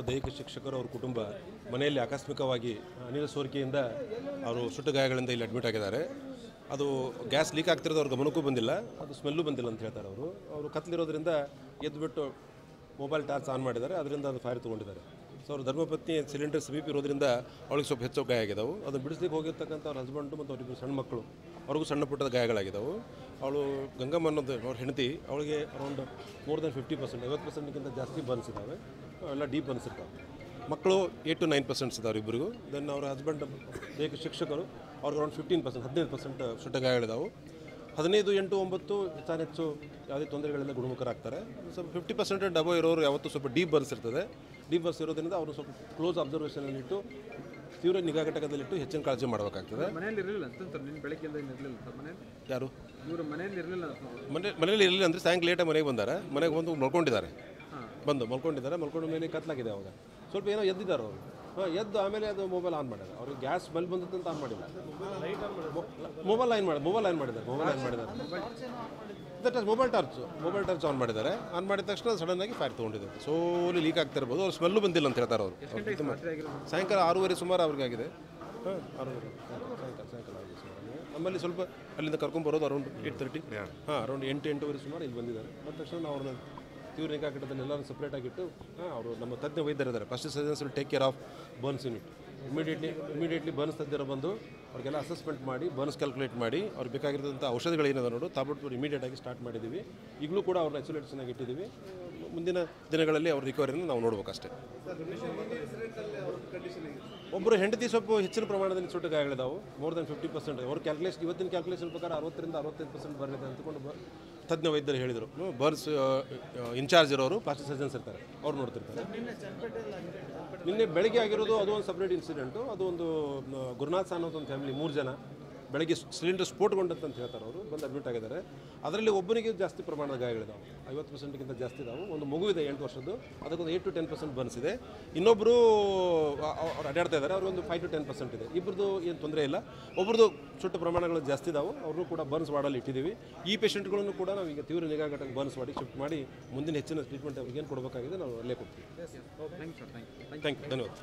ದೈಹಿಕ ಶಿಕ್ಷಕರು ಅವ್ರ ಕುಟುಂಬ ಮನೆಯಲ್ಲಿ ಆಕಸ್ಮಿಕವಾಗಿ ಅನಿಲ ಸೋರಿಕೆಯಿಂದ ಅವರು ಸುಟ್ಟ ಗಾಯಗಳಿಂದ ಇಲ್ಲಿ ಅಡ್ಮಿಟ್ ಆಗಿದ್ದಾರೆ. ಅದು ಗ್ಯಾಸ್ ಲೀಕ್ ಆಗ್ತಿರೋದು ಅವ್ರ ಗಮನಕ್ಕೂ ಬಂದಿಲ್ಲ, ಅದು ಸ್ಮೆಲ್ಲೂ ಬಂದಿಲ್ಲ ಅಂತ ಹೇಳ್ತಾರೆ. ಅವರು ಕತ್ಲಿರೋದ್ರಿಂದ ಎದ್ದುಬಿಟ್ಟು ಮೊಬೈಲ್ ಟಾರ್ಚ್ ಆನ್ ಮಾಡಿದ್ದಾರೆ, ಅದರಿಂದ ಅದು ಫೈರ್ ತೊಗೊಂಡಿದ್ದಾರೆ. ಸೊ ಅವ್ರ ಧರ್ಮಪತ್ನಿ ಸಿಲಿಂಡರ್ ಸಮೀಪ ಇರೋದ್ರಿಂದ ಅವಳಿಗೆ ಸ್ವಲ್ಪ ಹೆಚ್ಚು ಗಾಯ ಆಗಿದ್ದಾವೆ. ಅದನ್ನು ಬಿಡಿಸ್ಲಿಕ್ಕೆ ಹೋಗಿರ್ತಕ್ಕಂಥ ಅವ್ರ ಹಸ್ಬೆಂಡು ಮತ್ತು ಅವರಿಬ್ಬರು ಸಣ್ಣ ಮಕ್ಕಳು, ಅವ್ರಿಗೂ ಸಣ್ಣ ಪುಟ್ಟದ ಗಾಯಗಳಾಗಿದ್ದಾವೆ. ಅವಳು ಗಂಗಮ್ಮ ಅನ್ನೋದು ಅವ್ರ ಹೆಂಡತಿ, ಅವಳಿಗೆ ಅರೌಂಡ್ ಮೋರ್ ದೆನ್ 50%, 50%ಗಿಂತ ಜಾಸ್ತಿ ಬರ್ನ್ಸ್ ಇದ್ದಾವೆ, ಎಲ್ಲ ಡೀಪ್ ಬರ್ನ್ಸ್ ಇರ್ತಾವೆ. ಮಕ್ಕಳು 8 to 9% ಇದ್ದಾವೆ ಇಬ್ಬರಿಗೂ. ದೆನ್ ಅವ್ರ ಹಸ್ಬೆಂಡ್ ದೈಹಿಕ ಶಿಕ್ಷಕರು, ಅವ್ರಿಗೆ ಅರೌಂಡ್ 15%, 15% ಸುಟ್ಟ ಗಾಯಗಳಿದ್ದಾವೆ. 15-8-9 ಹೆಚ್ಚು ಯಾವುದೇ ತೊಂದರೆಗಳಿಂದ ಗುಣಮುಖರಾಗ್ತಾರೆ. ಸ್ವಲ್ಪ 50% ಡಬೋ ಇರೋರು ಯಾವತ್ತೂ ಸ್ವಲ್ಪ ಡೀಪ್ ಬರ್ನ್ಸ್ ಇರ್ತದೆ. ಡೀಪ್ ಬರ್ನ್ಸ್ ಇರೋದ್ರಿಂದ ಅವರು ಸ್ವಲ್ಪ ಕ್ಲೋಸ್ ಅಬ್ಸರ್ವೇಷನಲ್ಲಿಟ್ಟು ತೀವ್ರ ನಿಗಾ ಘಟಕದಲ್ಲಿಟ್ಟು ಹೆಚ್ಚಿನ ಕಾಳಜಿ ಮಾಡಬೇಕಾಗ್ತದೆ. ಮನೆಯಲ್ಲಿ ಇರಲಿಲ್ಲ ಅಂತ ನೀನು ಬೆಳಗ್ಗೆಯಿಂದ ಇರಲಿಲ್ಲ ಸರ್ ಮನೇಲಿ? ಯಾರು ಇವರು ಮನೆಯಲ್ಲಿ ಇರಲಿಲ್ಲ? ಮನೇಲಿ ಇರಲಿಲ್ಲ ಅಂದರೆ ಸಾಯಂಕಾಲ ಲೇಟಾಗಿ ಮನೆಗೆ ಬಂದಾರೆ. ಮನೆಗೆ ಬಂದು ಮಲ್ಕೊಂಡಿದ್ದಾರೆ, ಮಲ್ಕೊಂಡ ಮೇಲೆ ಕತ್ಲಾಗಿದೆ. ಅವಾಗ ಸ್ವಲ್ಪ ಏನೋ ಎದ್ದಿದ್ದಾರೆ ಅವರು. ಎದ್ದು ಆಮೇಲೆ ಅದು ಮೊಬೈಲ್ ಆನ್ ಮಾಡಿದ್ದಾರೆ. ಅವ್ರಿಗೆ ಗ್ಯಾಸ್ ಸ್ಮೆಲ್ ಬಂದಿತ್ತು ಆನ್ ಮಾಡಿಲ್ಲ, ಮೊಬೈಲ್ ಆನ್ ಮಾಡಿದ್ದಾರೆ. ಮೊಬೈಲ್ ಟಾರ್ಚ್ ಆನ್ ಮಾಡಿದ್ದಾರೆ. ಆನ್ ಮಾಡಿದ ತಕ್ಷಣ ಸಡನ್ನಾಗಿ ಫೈರ್ ತೊಗೊಂಡಿದೆ. ಸೋಲಿ ಲೀಕ್ ಆಗ್ತಿರ್ಬೋದು. ಅವ್ರು ಸ್ಮೆಲ್ಲು ಬಂದಿಲ್ಲ ಅಂತ ಹೇಳ್ತಾರೆ ಅವರು. ಸಾಯಂಕಾಲ 6:30 ಸುಮಾರು ಅವ್ರಿಗೆ ಆಗಿದೆ. 6:30 ಸಾಯಂಕಾಲ ಆಗಿದೆ ಸುಮಾರು. ನಮ್ಮಲ್ಲಿ ಸ್ವಲ್ಪ ಅಲ್ಲಿಂದ ಕರ್ಕೊಂಬರೋದು ಅರೌಂಡ್ 8:30, ಅರೌಂಡ್ 8-8:15 ಸುಮಾರು ಇಲ್ಲಿ ಬಂದಿದ್ದಾರೆ. ಮತ್ತು ತಕ್ಷಣ ನಾವು ಅವ್ರನ್ನ ತೀವ್ರ ನಿಗಾ ಘಟಕದಲ್ಲಿ ಎಲ್ಲರೂ ಸಪ್ರೇಟಾಗಿಟ್ಟು ಅವರು ನಮ್ಮ ತಜ್ಞ ವೈದ್ಯರಿದ್ದಾರೆ. First surgeons will take care of burns unit. Immediately burns ತಜ್ಞರು ಬಂದು ಅವ್ರಿಗೆಲ್ಲ ಅಸೆಸ್ಮೆಂಟ್ ಮಾಡಿ, ಬರ್ನ್ಸ್ ಕ್ಯಾಲ್ಕುಲೇಟ್ ಮಾಡಿ, ಅವ್ರಿಗೆ ಬೇಕಾಗಿರೋಂಥ ಔಷಧಿಗಳೇನದ ನೋಡು ತಾಬಿಟ್ಟು ಇಮಿಡಿಯೇಟಾಗಿ ಸ್ಟಾರ್ಟ್ ಮಾಡಿದ್ದೀವಿ. ಈಗಲೂ ಕೂಡ ಅವ್ರನ್ನ ಐಸೋಲೇಷನಾಗಿ ಇಟ್ಟಿದ್ದೀವಿ. ಮುಂದಿನ ದಿನಗಳಲ್ಲಿ ಅವ್ರ ರಿಕವರಿಯನ್ನು ನಾವು ನೋಡ್ಬೇಕಷ್ಟೇ. ಒಬ್ಬರು ಹೆಂಡತಿ ಸ್ವಲ್ಪ ಹೆಚ್ಚಿನ ಪ್ರಮಾಣದಲ್ಲಿ ಸುಟ್ಟ ಗಾಯಗಳಿದಾವೆ, ಮೋರ್ ದೆನ್ 50%. ಅವ್ರ ಕ್ಯಾಲ್ಕುಲೇಷನ್, ಇವತ್ತಿನ ಕ್ಯಾಲ್ಕುಲೇಷನ್ ಪ್ರಕಾರ 60-65% ಬರಲಿದೆ ಅಂತಕೊಂಡು ತಜ್ಞ ವೈದ್ಯರು ಹೇಳಿದರು. ಬರ್ನ್ಸ್ ಇನ್ಚಾರ್ಜ್ ಇರೋರು ಪ್ಲಾಸ್ಟಿಕ್ ಸರ್ಜನ್ಸ್ ಇರ್ತಾರೆ, ಅವ್ರು ನೋಡ್ತಿರ್ತಾರೆ. ನಿನ್ನೆ ಬೆಳಗ್ಗೆ ಆಗಿರೋದು ಅದು ಒಂದು ಸಪ್ರೇಟ್ ಇನ್ಸಿಡೆಂಟು. ಅದು ಒಂದು ಗುರುನಾಥ್ ಅನ್ನೋದು ಒಂದು ಫ್ಯಾಮಿಲಿ, 3 ಜನ ಬೆಳಗ್ಗೆ ಸಿಲಿಂಡರ್ ಸ್ಫೋಟಗೊಂಡಂತ ಹೇಳ್ತಾರೆ. ಅವರು ಬಂದು ಅಡ್ಮಿಟ್ ಆಗಿದ್ದಾರೆ. ಅದರಲ್ಲಿ ಒಬ್ಬನಿಗೆ ಜಾಸ್ತಿ ಪ್ರಮಾಣದ ಗಾಯಗಳಿದಾವೆ, 50%ಗಿಂತ ಜಾಸ್ತಿ ಇದಾವೆ. ಒಂದು ಮಗು ಇದೆ 8 ವರ್ಷದ್ದು, ಅದಕ್ಕೊಂದು 8 to 10% ಬರ್ನ್ಸ್ ಇದೆ. ಇನ್ನೊಬ್ಬರು ಅವ್ರು ಅಡ್ಡಾಡ್ತಾ ಇದ್ದಾರೆ, ಅವ್ರಿಗೊಂದು 5 to 10% ಇದೆ. ಇಬ್ಬರದು ಏನು ತೊಂದರೆ ಇಲ್ಲ. ಒಬ್ರದ್ದು ಸುಟ್ಟ ಪ್ರಮಾಣಗಳು ಜಾಸ್ತಿ ಇದಾವೆ, ಅವ್ರನ್ನೂ ಕೂಡ ಬರ್ನ್ಸ್ ವಾರ್ಡಲ್ಲಿ ಇಟ್ಟಿದ್ದೀವಿ. ಈ ಪೇಷಂಟ್ಗಳನ್ನು ಕೂಡ ನಾವು ಈಗ ತೀವ್ರ ನಿಗಾ ಘಟಕ ಬರ್ನ್ಸ್ ಮಾಡಿ ಶಿಫ್ಟ್ ಮಾಡಿ ಮುಂದಿನ ಹೆಚ್ಚಿನ ಟ್ರೀಟ್ಮೆಂಟ್ ಅವ್ರಿಗೆ ಏನು ಕೊಡಬೇಕಾಗಿದೆ ನಾವು ಅಲ್ಲೇ ಕೊಡ್ತೀವಿ. ಥ್ಯಾಂಕ್ ಯು, ಧನ್ಯವಾದ.